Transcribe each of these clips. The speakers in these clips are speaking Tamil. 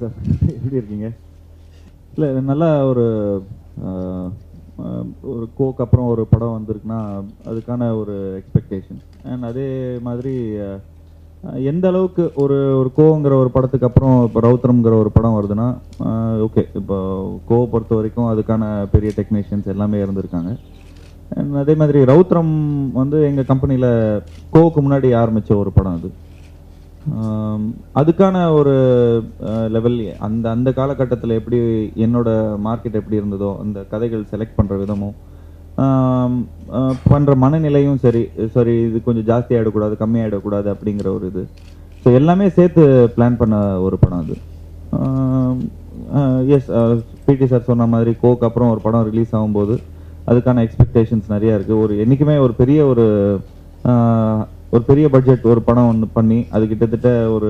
சார், எப்படி இருக்கீங்க? இல்லை, நல்லா ஒரு ஒரு கோக்கு அப்புறம் ஒரு படம் வந்திருக்குன்னா அதுக்கான ஒரு எக்ஸ்பெக்டேஷன். அண்ட் அதே மாதிரி எந்த அளவுக்கு ஒரு ஒரு கோங்கிற ஒரு படத்துக்கு அப்புறம் இப்போ ரவுத்ரம்ங்கிற ஒரு படம் வருதுன்னா ஓகே, இப்போ கோவை பொறுத்த வரைக்கும் அதுக்கான பெரிய டெக்னீஷியன்ஸ் எல்லாமே இருந்திருக்காங்க. அண்ட் அதே மாதிரி ரவுத்ரம் வந்து எங்கள் கம்பெனியில் கோவுக்கு முன்னாடி ஆரம்பித்த ஒரு படம் அது. அதுக்கான ஒரு லெவல் அந்த அந்த காலகட்டத்தில் எப்படி என்னோட மார்க்கெட் எப்படி இருந்ததோ, அந்த கதைகள் செலக்ட் பண்ணுற விதமும் பண்ணுற மனநிலையும் சரி சரி இது கொஞ்சம் ஜாஸ்தி ஆகிடக்கூடாது, கம்மியாகிடக்கூடாது அப்படிங்கிற ஒரு இது. ஸோ எல்லாமே சேர்த்து பிளான் பண்ண ஒரு படம் அது. எஸ், பிடி சார் சொன்ன மாதிரி கோக்கு அப்புறம் ஒரு படம் ரிலீஸ் ஆகும்போது அதுக்கான எக்ஸ்பெக்டேஷன்ஸ் நிறையா இருக்குது. ஒரு என்றைக்குமே ஒரு பெரிய பட்ஜெட் ஒரு படம் ஒன்று பண்ணி அது கிட்டத்தட்ட ஒரு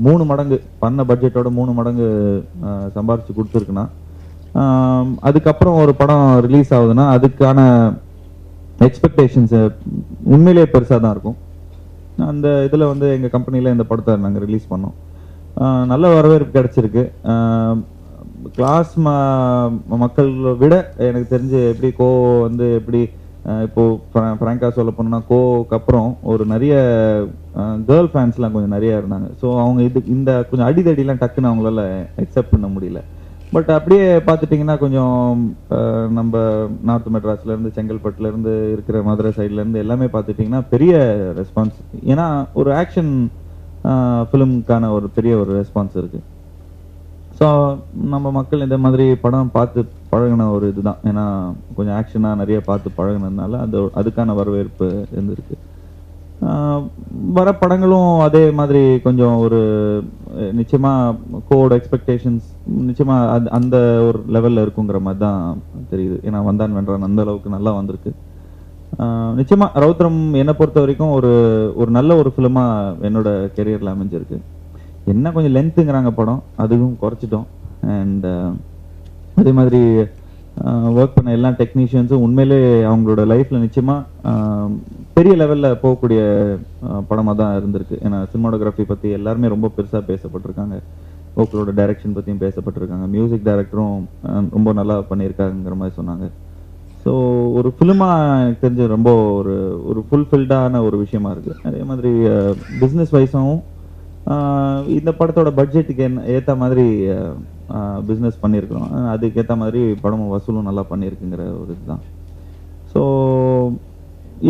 3 மடங்கு பண்ண பட்ஜெட்டோட 3 மடங்கு சம்பாரிச்சு கொடுத்துருக்குன்னா, அதுக்கப்புறம் ஒரு படம் ரிலீஸ் ஆகுதுன்னா அதுக்கான எக்ஸ்பெக்டேஷன்ஸ் உண்மையிலேயே பெருசாக தான் இருக்கும். அந்த இதில் வந்து எங்கள் கம்பெனியில் இந்த படத்தை நாங்கள் ரிலீஸ் பண்ணோம். நல்ல வரவேற்பு கிடைச்சிருக்கு. கிளாஸ் மக்களை விட எனக்கு தெரிஞ்சு எப்படி வந்து எப்படி இப்போ ஃப்ராங்கா சொல்ல போனோம்னா கோவுக்கு அப்புறம் ஒரு நிறைய கேர்ள் ஃபேன்ஸ்லாம் கொஞ்சம் நிறைய இருந்தாங்க. ஸோ அவங்க இந்த கொஞ்சம் அடிதடிலாம் டக்குன்னு அவங்களால அக்செப்ட் பண்ண முடியல. பட் அப்படியே பார்த்துட்டிங்கன்னா கொஞ்சம் நம்ம நார்த் மெட்ராஸ்லேருந்து செங்கல்பட்டுலேருந்து இருக்கிற மதுரை சைட்லேருந்து எல்லாமே பார்த்துட்டிங்கன்னா பெரிய ரெஸ்பான்ஸ். ஏன்னா ஒரு ஆக்ஷன் ஃபிலிமுக்கான ஒரு பெரிய ஒரு ரெஸ்பான்ஸ் இருக்குது. ஸோ நம்ம மக்கள் இந்த மாதிரி படம் பார்த்து பழகின ஒரு இதுதான். ஏன்னா கொஞ்சம் ஆக்ஷனாக நிறைய பார்த்து பழகினதுனால அதுக்கான வரவேற்பு இருந்திருக்கு. வர படங்களும் அதே மாதிரி கொஞ்சம் ஒரு நிச்சயமாக கோவோட எக்ஸ்பெக்டேஷன்ஸ் நிச்சயமாக அந்த ஒரு லெவலில் இருக்குங்கிற மாதிரி தான் தெரியுது. ஏன்னா வந்தான் வென்றான் அந்த அளவுக்கு நல்லா வந்திருக்கு. நிச்சயமாக ரவுத்ரம் என்னை பொறுத்த வரைக்கும் ஒரு நல்ல ஒரு ஃபிலிமாக என்னோட கெரியரில் அமைஞ்சிருக்கு. என்ன கொஞ்சம் லென்த்துங்கிறாங்க படம், அதுவும் குறைச்சிட்டோம். அண்ட் அதே மாதிரி ஒர்க் பண்ண எல்லா டெக்னீஷியன்ஸும் உண்மையிலே அவங்களோட லைஃப்பில் நிச்சயமாக பெரிய லெவலில் போகக்கூடிய படமாக தான் இருந்திருக்கு. ஏன்னா சினிமாட்டோகிராஃபி பற்றி எல்லாருமே ரொம்ப பெருசாக பேசப்பட்டிருக்காங்க. ஓக்களோட டைரக்ஷன் பற்றியும் பேசப்பட்டிருக்காங்க. மியூசிக் டைரக்டரும் ரொம்ப நல்லா பண்ணியிருக்காங்கிற மாதிரி சொன்னாங்க. ஸோ ஒரு ஃபிலிமாக எனக்கு தெரிஞ்சு ரொம்ப ஒரு ஃபுல்ஃபில்டான ஒரு விஷயமா இருக்குது. அதே மாதிரி பிஸ்னஸ் வைஸாகவும் இந்த படத்தோட பட்ஜெட்டுக்கு ஏற்ற மாதிரி பிஸ்னஸ் பண்ணியிருக்கிறோம். அதுக்கேற்ற மாதிரி படமும் வசூலும் நல்லா பண்ணியிருக்குங்கிற ஒரு இதுதான். ஸோ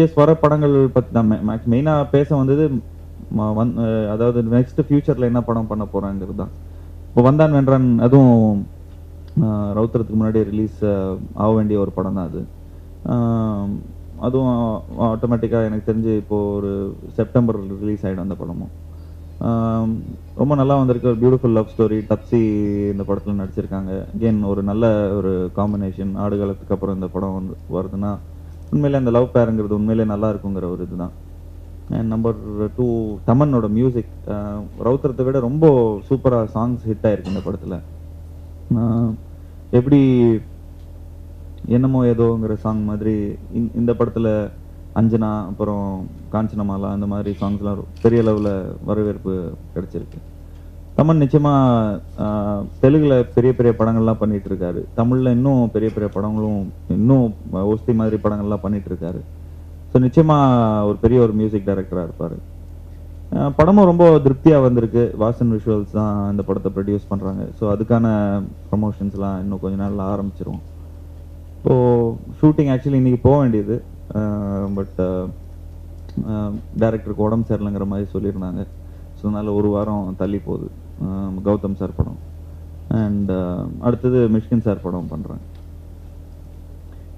எஸ், வர படங்கள் பற்றி தான் மெயினாக பேச வந்தது. அதாவது நெக்ஸ்ட் ஃபியூச்சரில் என்ன படம் பண்ண போகிறாங்கிறது தான். இப்போ வந்தான் வென்றான் அதுவும் ரவுத்ரத்துக்கு முன்னாடி ரிலீஸ் ஆக வேண்டிய ஒரு படம் தான் அது. அதுவும் ஆட்டோமேட்டிக்காக எனக்கு தெரிஞ்சு இப்போது ஒரு செப்டம்பர் ரிலீஸ் ஆகிடும் அந்த படமும். ரொம்ப நல்லா வந்திருக்கு. ஒரு பியூட்டிஃபுல் லவ் ஸ்டோரி. டப்ஸி இந்த படத்தில் நடிச்சிருக்காங்க. அகெயின் ஒரு நல்ல ஒரு காம்பினேஷன். ஆடுகாலத்துக்கு அப்புறம் இந்த படம் வருதுன்னா உண்மையிலே அந்த லவ் பேருங்கிறது உண்மையிலே நல்லா இருக்குங்கிற ஒரு இதுதான். அண்ட் நம்பர் 2 தமன்னோட மியூசிக் ரவுத்ரத்தை விட ரொம்ப சூப்பராக சாங்ஸ் ஹிட் ஆயிருக்கு இந்த படத்தில். எப்படி என்னமோ ஏதோங்கிற சாங் மாதிரி இந்த படத்தில் அஞ்சனா அப்புறம் காஞ்சனமாலா அந்த மாதிரி சாங்ஸ்லாம் பெரிய லெவலில் வரவேற்பு கிடைச்சிருக்கு. தமன் நிச்சயமாக தெலுங்குல பெரிய பெரிய படங்கள்லாம் பண்ணிட்டு இருக்காரு. தமிழில் இன்னும் பெரிய பெரிய படங்களும் இன்னும் ஓஸ்தி மாதிரி படங்கள்லாம் பண்ணிட்டு இருக்காரு. ஸோ நிச்சயமாக ஒரு பெரிய ஒரு மியூசிக் டைரக்டராக இருப்பார். படமும் ரொம்ப திருப்தியாக வந்திருக்கு. வாசன் விஷுவல்ஸ் தான் இந்த படத்தை ப்ரொடியூஸ் பண்ணுறாங்க. ஸோ அதுக்கான ப்ரமோஷன்ஸ்லாம் இன்னும் கொஞ்ச நாளில் ஆரம்பிச்சிரும். ஸோ ஷூட்டிங் ஆக்சுவலி இன்றைக்கி போக வேண்டியது. பட் டைரக்டருக்கு உடம்பு சரியில்லைங்கிற மாதிரி சொல்லியிருந்தாங்க. ஸோ அதனால் ஒரு வாரம் தள்ளி போகுது. கௌதம் சார் படம் அண்ட் அடுத்தது மிஷ்கின் சார் படம் பண்ணுறாங்க.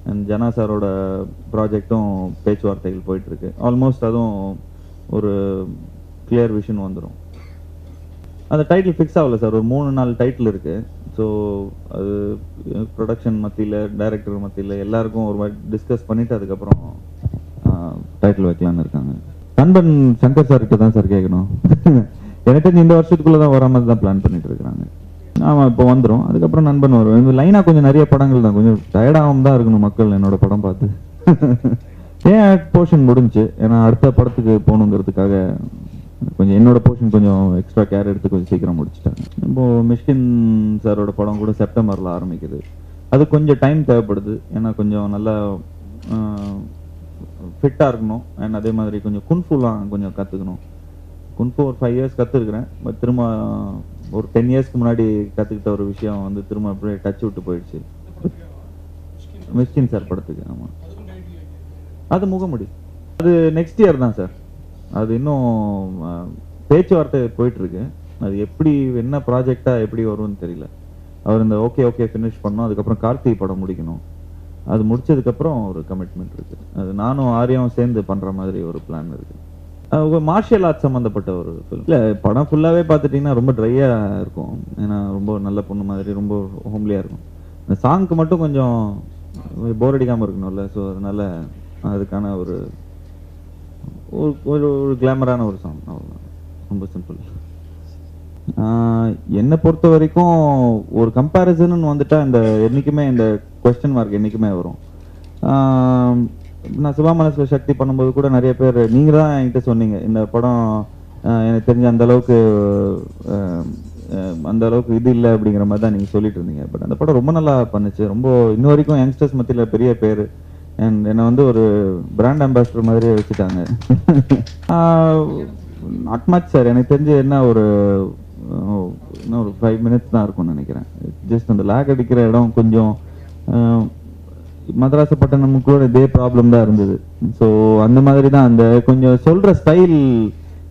அண்ட் ஜனா சாரோட ப்ராஜெக்டும் பேச்சுவார்த்தைகள் போயிட்டுருக்கு. ஆல்மோஸ்ட் அதுவும் ஒரு கிளியர் விஷன் வந்துடும். அந்த டைட்டில் ஃபிக்ஸ் ஆகலை சார். ஒரு 3-4 டைட்டில் இருக்குது. ஸோ அது ப்ரொடக்ஷன் மத்தியில் டைரக்டர் மத்தியில் எல்லாருக்கும் ஒரு மாதிரி டிஸ்கஸ் பண்ணிவிட்டு அதுக்கப்புறம் டைட்டில் வைக்கலான்னு இருக்காங்க. நண்பன் சங்கர் சார்கிட்ட தான் சார் கேட்கணும். எனக்கு இந்த வருஷத்துக்குள்ளே தான் வர மாதிரி தான் பிளான் பண்ணிட்டு இருக்கிறாங்க. ஆமாம், இப்போ வந்துடும். அதுக்கப்புறம் நண்பன் வரும். இந்த லைனாக கொஞ்சம் நிறைய படங்கள் தான். கொஞ்சம் டயர்டாகவும் தான் இருக்கணும் மக்கள் என்னோட படம் பார்த்து. ஏன் போர்ஷன் முடிஞ்சு, ஏன்னா அடுத்த படத்துக்கு போகணுங்கிறதுக்காக கொஞ்சம் என்னோட போர்ஷன் கொஞ்சம் எக்ஸ்ட்ரா கேர் எடுத்து கொஞ்சம் சீக்கிரம் முடிச்சிட்டாங்க. இப்போ மிஷ்கின் சாரோட படம் கூட செப்டம்பரில் ஆரம்பிக்குது. அது கொஞ்சம் டைம் தேவைப்படுது, ஏன்னா கொஞ்சம் நல்லா ஃபிட்டாக இருக்கணும். அண்ட் அதே மாதிரி கொஞ்சம் குன்ஃபுலாம் கொஞ்சம் கற்றுக்கணும். குன்ஃபு ஒரு 5 இயர்ஸ் கற்றுருக்குறேன். பட் திரும்ப ஒரு 10 இயர்ஸ்க்கு முன்னாடி கற்றுக்கிட்ட ஒரு விஷயம் வந்து திரும்ப அப்படியே டச் விட்டு போயிடுச்சு. மிஷ்கின் சார் படத்துக்கு. ஆமாம், அது முகமுடி. அது நெக்ஸ்ட் இயர் தான் சார். அது இன்னும் பேச்சுவார்த்தை போயிட்டுருக்கு. அது எப்படி என்ன ப்ராஜெக்டாக எப்படி வரும்னு தெரியல. அவர் இந்த ஓகே ஃபினிஷ் பண்ணோம், அதுக்கப்புறம் கார்த்திகை படம் முடிக்கணும். அது முடிச்சதுக்கப்புறம் ஒரு கமிட்மெண்ட் இருக்குது. அது நானும் ஆரியாவும் சேர்ந்து பண்ணுற மாதிரி ஒரு பிளான் இருக்குது. மார்ஷியல் ஆர்ட்ஸ் சம்மந்தப்பட்ட ஒரு ஃபிலிம். இல்லை, படம் ஃபுல்லாகவே பார்த்துட்டிங்கன்னா ரொம்ப ட்ரையாக இருக்கும். ஏன்னா ரொம்ப நல்ல பொண்ணு மாதிரி ரொம்ப ஹோம்லியாக இருக்கும். இந்த சாங்க்கு மட்டும் கொஞ்சம் போர் அடிக்காமல் இருக்கணும்ல. ஸோ அதனால அதுக்கான ஒரு ஒரு கிளாமரான ஒரு சாங், அவ்வளோதான். ரொம்ப சிம்பிள். என்னை பொறுத்த வரைக்கும் ஒரு கம்பேரிசன் வந்துட்டா இந்த என்னைக்குமே இந்த கொஸ்டின் மார்க் என்னைக்குமே வரும். நான் சிவாமனசுல சக்தி பண்ணும்போது கூட நிறைய பேர் நீங்க தான் என்கிட்ட சொன்னீங்க, இந்த படம் எனக்கு தெரிஞ்ச அந்த அளவுக்கு இது இல்லை அப்படிங்கிற மாதிரி தான் நீங்க சொல்லிட்டு இருந்தீங்க. பட் அந்த படம் ரொம்ப நல்லா பண்ணுச்சு. ரொம்ப இன்ன வரைக்கும் யங்ஸ்டர்ஸ் மத்தியில் பெரிய பேர். அண்ட் என்னை வந்து ஒரு பிராண்ட் அம்பாசிடர் மாதிரியே வச்சுட்டாங்க. Not much sir. எனக்கு தெரிஞ்சு என்ன ஒரு 5 minutes தான் இருக்கும்னு நினைக்கிறேன். ஜஸ்ட் அந்த லேக் அடிக்கிற இடம் கொஞ்சம் மதராசப்பட்டினம் கூட இதே ப்ராப்ளம் தான் இருந்தது. ஸோ அந்த மாதிரி தான் அந்த கொஞ்சம் சொல்ற ஸ்டைல்.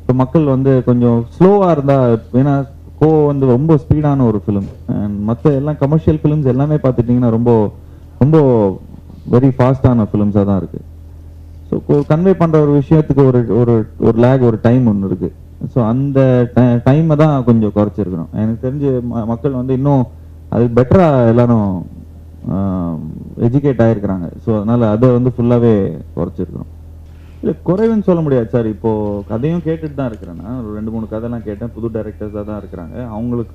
இப்போ மக்கள் வந்து கொஞ்சம் ஸ்லோவா இருந்தா, ஏன்னா கோ வந்து ரொம்ப ஸ்பீடான ஒரு ஃபிலிம். அண்ட் மற்ற எல்லாம் கமர்ஷியல் ஃபிலிம்ஸ் எல்லாமே பார்த்துட்டிங்கன்னா ரொம்ப ரொம்ப வெரி ஃபாஸ்டான ஃபிலிம்ஸாக தான் இருக்கு. ஸோ கன்வே பண்ற ஒரு விஷயத்துக்கு ஒரு லேக், ஒரு டைம் ஒன்று இருக்கு. ஸோ அந்த டைமை தான் கொஞ்சம் குறைச்சிருக்கணும். எனக்கு தெரிஞ்சு மக்கள் வந்து இன்னும் அது பெட்டரா எல்லாரும் எஜுகேட் ஆயிருக்கிறாங்க. ஸோ அதனால அதை வந்து ஃபுல்லாவே குறைச்சிருக்கிறோம். இல்லை, குறைவுன்னு சொல்ல முடியாது சார். இப்போ கதையும் கேட்டுட்டு தான் இருக்கிறேன். நான் ஒரு 2-3 கதைலாம் கேட்டேன். புது டைரக்டர்ஸாக தான் இருக்கிறாங்க.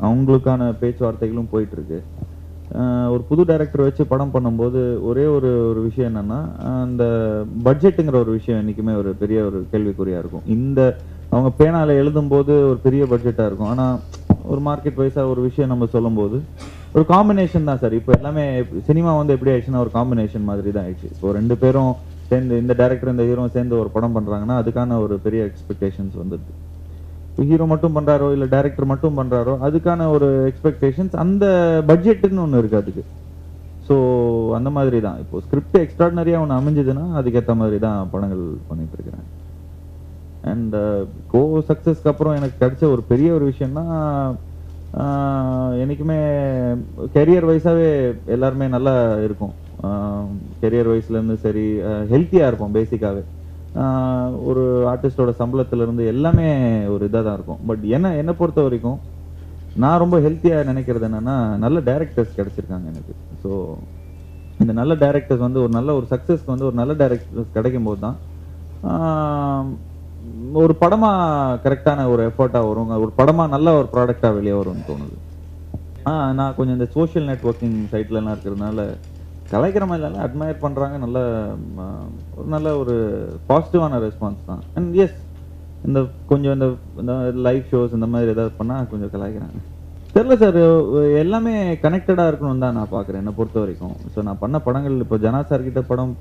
அவங்களுக்கான பேச்சுவார்த்தைகளும் போயிட்டு இருக்கு. ஒரு புது டைரக்டர் வச்சு படம் பண்ணும்போது ஒரே ஒரு விஷயம் என்னன்னா, அந்த பட்ஜெட்டுங்கிற ஒரு விஷயம் என்னைக்குமே ஒரு பெரிய ஒரு கேள்விக்குறியா இருக்கும். இந்த அவங்க பேனால எழுதும் போது ஒரு பெரிய பட்ஜெட்டா இருக்கும். ஆனா ஒரு மார்க்கெட் வைஸா ஒரு விஷயம் நம்ம சொல்லும் போது ஒரு காம்பினேஷன் தான் சார். இப்போ எல்லாமே சினிமா வந்து எப்படி ஆயிடுச்சுன்னா ஒரு காம்பினேஷன் மாதிரி தான் ஆயிடுச்சு. இப்போ 2 பேரும் சேர்ந்து, இந்த டைரக்டர் இந்த ஹீரோ சேர்ந்து ஒரு படம் பண்றாங்கன்னா அதுக்கான ஒரு பெரிய எக்ஸ்பெக்டேஷன்ஸ் வந்துடுது. ஹீரோ மட்டும் பண்றாரோ இல்ல டைரக்டர் மட்டும் பண்றாரோ அதுக்கான ஒரு எக்ஸ்பெக்டேஷன்ஸ், அந்த பட்ஜெட்னு ஒன்று இருக்கு அதுக்கு. ஸோ அந்த மாதிரி தான் இப்போ ஸ்கிரிப்ட் எக்ஸ்ட்ராடினரியா ஒன்று அமைஞ்சதுன்னா அதுக்கேற்ற மாதிரி தான் படங்கள் பண்ணிட்டு இருக்கிறேன். அண்ட் கோ சக்சஸ்க்கு அப்புறம் எனக்கு கிடைச்ச ஒரு பெரிய ஒரு விஷயம்னா, என்னைக்குமே கெரியர் வைஸாவே எல்லாருமே நல்லா இருக்கும். கெரியர் வைஸ்ல இருந்து சரி, ஹெல்த்தியா இருப்போம் பேசிக்காவே. ஒரு ஆர்டிஸ்டோட சம்பளத்துல இருந்து எல்லாமே ஒரு இதாக தான் இருக்கும். பட் என்னை பொறுத்த வரைக்கும் நான் ரொம்ப ஹெல்த்தியா நினைக்கிறது என்னன்னா, நல்ல டைரக்டர்ஸ் கிடைச்சிருக்காங்க எனக்கு. ஸோ இந்த நல்ல டைரக்டர்ஸ் வந்து ஒரு சக்சஸ்க்கு வந்து ஒரு நல்ல டைரக்டர்ஸ் கிடைக்கும் போது தான் ஒரு படமா கரெக்டான ஒரு எஃபர்ட்டா வரும், ஒரு படமா நல்ல ஒரு ப்ராடக்டா வெளியே வரும்னு தோணுது. நான் கொஞ்சம் இந்த சோஷியல் நெட்வொர்க்கிங் சைட்ல எல்லாம் இருக்கிறதுனால கலைக்கிற மாதிரி இல்லை, அட்மையர் பண்றாங்க. நல்ல ஒரு பாசிட்டிவான ரெஸ்பான்ஸ் தான். அண்ட் எஸ், இந்த கொஞ்சம் இந்த லைவ் ஷோஸ் இந்த மாதிரி ஏதாவது பண்ணா கொஞ்சம் கலாய்க்கிறாங்க. தெரியல சார், எல்லாமே கனெக்டடா இருக்கணும் தான் நான் பாக்குறேன் என்னை பொறுத்த வரைக்கும். ஸோ நான் பண்ண படங்கள், இப்போ ஜனா சார் கிட்ட படம்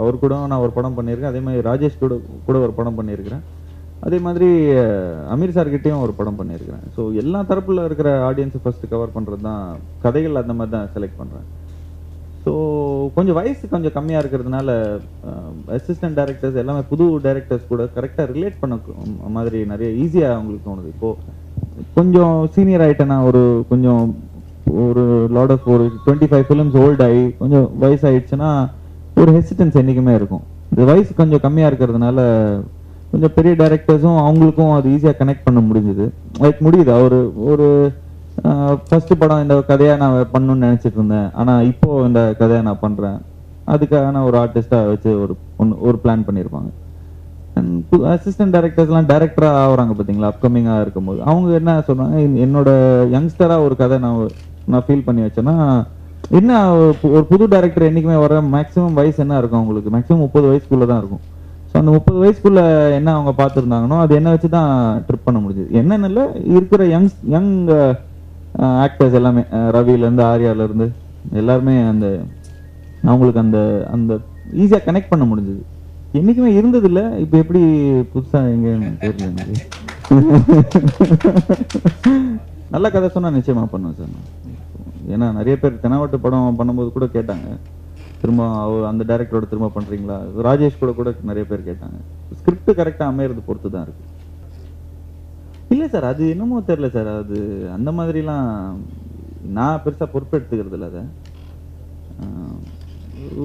அவர் கூட நான் ஒரு படம் பண்ணியிருக்கேன். அதே மாதிரி ராஜேஷ் கூட ஒரு படம் பண்ணியிருக்கிறேன். அதே மாதிரி அமீர் சார் கிட்டேயும் ஒரு படம் பண்ணியிருக்கிறேன். ஸோ எல்லா தரப்புல இருக்கிற ஆடியன்ஸை ஃபர்ஸ்ட் கவர் பண்றது தான், கதைகள் அந்த மாதிரி தான் செலக்ட் பண்றேன். ஸோ கொஞ்சம் வயசு கொஞ்சம் கம்மியாக இருக்கிறதுனால அசிஸ்டன்ட் டைரக்டர்ஸ் எல்லாமே புது டைரக்டர்ஸ் கூட கரெக்டாக ரிலேட் பண்ண மாதிரி நிறைய ஈஸியாக அவங்களுக்கு தோணுது. இப்போது கொஞ்சம் சீனியர் ஆகிட்டேன்னா, ஒரு லாட் ஆஃப் ஒரு 25 ஃபிலிம்ஸ் ஓல்ட் ஆகி கொஞ்சம் வயசாகிடுச்சுன்னா ஒரு ஹெசிடன்ஸ் என்றைக்குமே இருக்கும். இந்த வயசு கொஞ்சம் கம்மியாக இருக்கிறதுனால கொஞ்சம் பெரிய டைரக்டர்ஸும் அவங்களுக்கும் அது ஈஸியாக கனெக்ட் பண்ண முடியுது. ஒரு ஃபர்ஸ்ட் படம் இந்த கதையா நான் பண்ணணும்னு நினைச்சிட்டு இருந்தேன், ஆனா இப்போ இந்த கதையை நான் பண்றேன், அதுக்கான ஒரு ஆர்டிஸ்டா வச்சு ஒரு பிளான் பண்ணியிருப்பாங்க. அசிஸ்டன்ட் டைரக்டர்ஸ்லாம் டைரக்டரா ஆகுறாங்க பாத்தீங்களா, அப்கமிங்கா இருக்கும்போது அவங்க என்ன சொல்றாங்க, என்னோட யங்ஸ்டரா ஒரு கதை நான் ஃபீல் பண்ணி வச்சேன்னா, என்ன ஒரு புது டைரக்டர் என்னைக்குமே வர மேக்ஸிமம் வயசு என்ன இருக்கும் அவங்களுக்கு, மேக்ஸிமம் 30 வயசுக்குள்ள தான் இருக்கும். ஸோ அந்த 30 வயசுக்குள்ள என்ன அவங்க பார்த்துருந்தாங்கன்னோ அது என்ன வச்சு தான் ட்ரிப் பண்ண முடிஞ்சது. என்னன்னு இல்லை, இருக்கிற யங் ஆக்டர்ஸ் எல்லாமே, ரவிலேருந்து ஆர்யாலேருந்து எல்லாருமே அந்த அவங்களுக்கு அந்த அந்த ஈஸியாக கனெக்ட் பண்ண முடிஞ்சது. என்னைக்குமே இருந்தது இல்லை, இப்போ எப்படி புதுசாக எங்கன்னு தெரியல எனக்கு. நல்ல கதை சொன்னால் நிச்சயமாக பண்ணுவேன் சார். ஏன்னா நிறைய பேர் தெனாவட்டு படம் பண்ணும்போது கூட கேட்டாங்க, திரும்ப அந்த டைரக்டரோட திரும்ப பண்றீங்களா? ராஜேஷ் கூட நிறைய பேர் கேட்டாங்க. ஸ்கிரிப்ட் கரெக்டா அமையறது பொறுத்து தான் இருக்கு. இல்ல சார், அது என்னமோ தெரியல சார், அது அந்த மாதிரிலாம் நான் பெருசா பொறுப்பெடுத்துக்கிறது இல்லை. அதை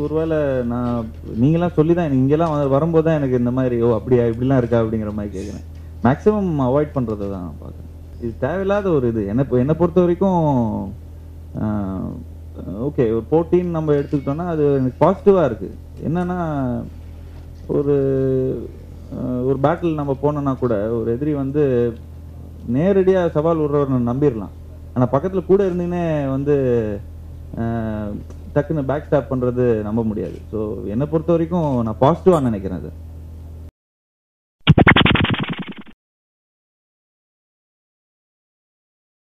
ஒருவேளை நான் நீங்களாம் சொல்லிதான் இங்கெல்லாம் வரும்போது தான் எனக்கு இந்த மாதிரி அப்படியா இப்படிலாம் இருக்கா அப்படிங்கிற மாதிரி கேட்குறேன். மேக்ஸிமம் அவாய்ட் பண்றதை தான் பார்க்குறேன். இது தேவையில்லாத ஒரு இது. என்னை பொறுத்த வரைக்கும் ஓகே, ஒரு போட்டின்னு நம்ம எடுத்துக்கிட்டோம்னா அது எனக்கு பாசிட்டிவா இருக்கு. என்னன்னா ஒரு பேட்டில் நம்ம போனோம்னா கூட ஒரு எதிரி வந்து நேரடியா சவால் விடுறவர் நம்பிடலாம். ஆனா பக்கத்துல கூட இருந்தீங்கன்னே வந்து டக்குன்னு பேக் ஸ்டாப் பண்றது நம்ப முடியாது. ஸோ என்னை பொறுத்த வரைக்கும் நான் பாசிட்டிவா நினைக்கிறேன் அது.